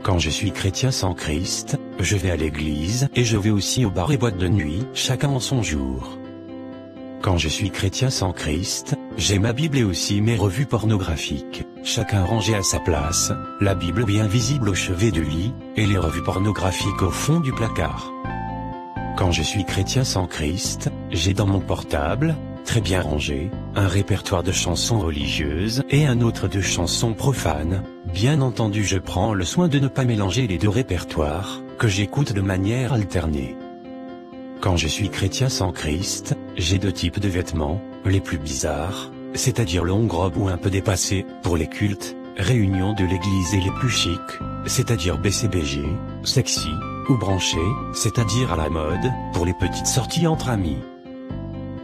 Quand je suis chrétien sans Christ, je vais à l'église et je vais aussi aux bars et boîtes de nuit, chacun en son jour. Quand je suis chrétien sans Christ, j'ai ma Bible et aussi mes revues pornographiques, chacun rangé à sa place, la Bible bien visible au chevet du lit, et les revues pornographiques au fond du placard. Quand je suis chrétien sans Christ, j'ai dans mon portable, très bien rangé, un répertoire de chansons religieuses et un autre de chansons profanes. Bien entendu, je prends le soin de ne pas mélanger les deux répertoires, que j'écoute de manière alternée. Quand je suis chrétien sans Christ, j'ai deux types de vêtements, les plus bizarres, c'est-à-dire longue robe ou un peu dépassée, pour les cultes, réunions de l'église, et les plus chics, c'est-à-dire BCBG, sexy, ou branché, c'est-à-dire à la mode, pour les petites sorties entre amis.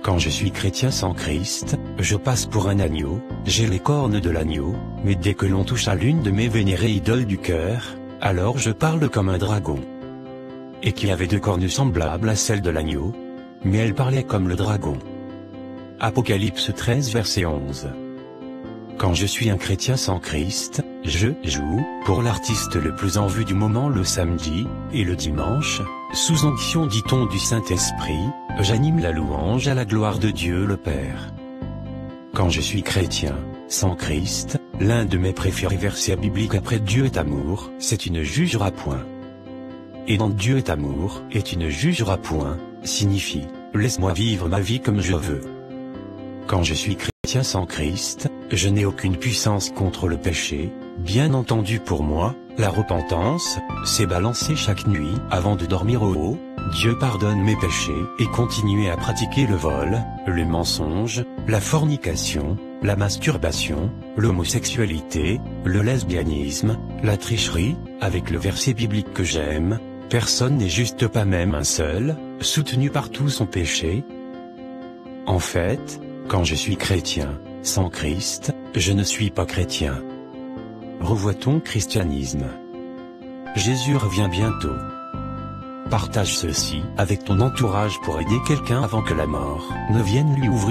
Quand je suis chrétien sans Christ, je passe pour un agneau, j'ai les cornes de l'agneau, mais dès que l'on touche à l'une de mes vénérées idoles du cœur, alors je parle comme un dragon. Et qui avait deux cornes semblables à celles de l'agneau, mais elle parlait comme le dragon. Apocalypse 13 verset 11. Quand je suis un chrétien sans Christ, je joue, pour l'artiste le plus en vue du moment le samedi, et le dimanche, sous onction dit-on du Saint-Esprit, j'anime la louange à la gloire de Dieu le Père. Quand je suis chrétien, sans Christ, l'un de mes préférés versets bibliques après Dieu est amour, c'est une jugera point. Et dans Dieu est amour, et tu ne jugeras point, signifie, laisse-moi vivre ma vie comme je veux. Quand je suis chrétien sans Christ, je n'ai aucune puissance contre le péché, bien entendu pour moi, la repentance, c'est balancer chaque nuit avant de dormir au haut, Dieu pardonne mes péchés, et continuer à pratiquer le vol, le mensonge, la fornication, la masturbation, l'homosexualité, le lesbianisme, la tricherie, avec le verset biblique que j'aime, personne n'est juste, pas même un seul, soutenu par tout son péché. En fait, quand je suis chrétien, sans Christ, je ne suis pas chrétien. Revois ton christianisme. Jésus revient bientôt. Partage ceci avec ton entourage pour aider quelqu'un avant que la mort ne vienne lui ouvrir